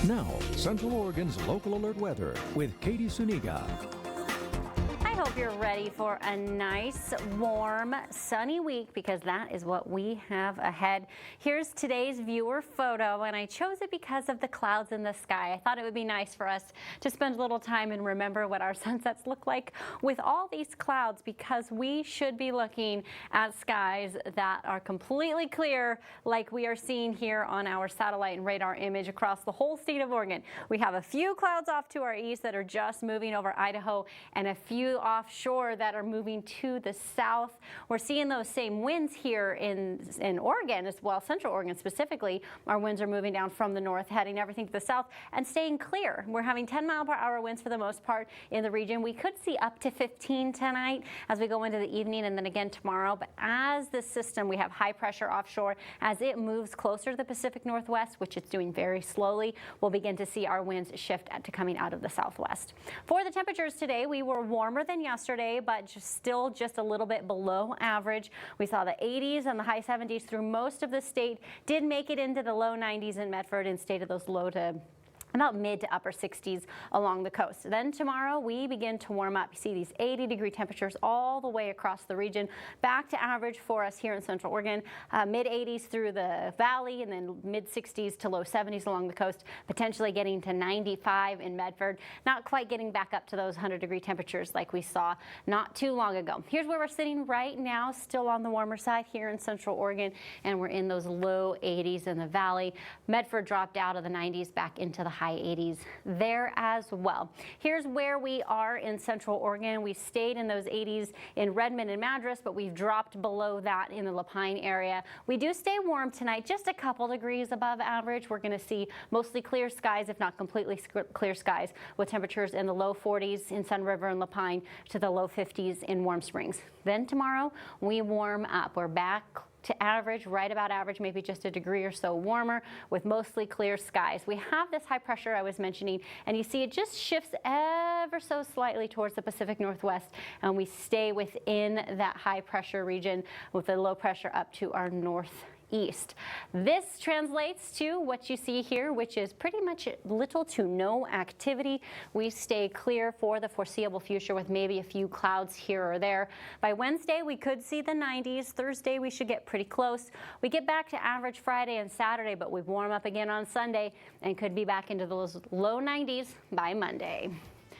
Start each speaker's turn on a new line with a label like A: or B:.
A: Now, Central Oregon's local alert weather with Katie Suniga.
B: I hope you're ready for a nice, warm, sunny week because that is what we have ahead. Here's today's viewer photo, and I chose it because of the clouds in the sky. I thought it would be nice for us to spend a little time and remember what our sunsets look like with all these clouds, because we should be looking at skies that are completely clear like we are seeing here on our satellite and radar image across the whole state of Oregon. We have a few clouds off to our east that are just moving over Idaho and a few offshore that are moving to the south. We're seeing those same winds here in Oregon as well, Central Oregon specifically. Our winds are moving down from the north, heading everything to the south and staying clear. We're having 10-mile-per-hour winds for the most part in the region. We could see up to 15 tonight as we go into the evening and then again tomorrow. But as this system, we have high pressure offshore, as it moves closer to the Pacific Northwest, which it's doing very slowly, we'll begin to see our winds shift to coming out of the southwest. For the temperatures today, we were warmer than yesterday, but still just a little bit below average. We saw the 80s and the high 70s through most of the state, did make it into the low 90s in Medford and stayed at those low to about mid to upper 60s along the coast. Then tomorrow we begin to warm up. You see these 80-degree temperatures all the way across the region, back to average for us here in Central Oregon, mid 80s through the valley and then mid 60s to low 70s along the coast, potentially getting to 95 in Medford. Not quite getting back up to those 100-degree temperatures like we saw not too long ago. Here's where we're sitting right now, still on the warmer side here in Central Oregon, and we're in those low 80s in the valley. Medford dropped out of the 90s back into the high 80s there as well. Here's where we are in Central Oregon. We stayed in those 80s in Redmond and Madras, but we've dropped below that in the Lapine area. We do stay warm tonight, just a couple degrees above average. We're going to see mostly clear skies, if not completely clear skies, with temperatures in the low 40s in Sun River and Lapine to the low 50s in Warm Springs. Then tomorrow we warm up. We're back to average, right about average, maybe just a degree or so warmer with mostly clear skies. We have this high pressure I was mentioning, and you see it just shifts ever so slightly towards the Pacific Northwest, and we stay within that high pressure region with the low pressure up to our northeast. This translates to what you see here, which is pretty much little to no activity. We stay clear for the foreseeable future with maybe a few clouds here or there. By Wednesday, we could see the 90s. Thursday, we should get pretty close. We get back to average Friday and Saturday, but we warm up again on Sunday and could be back into those low 90s by Monday.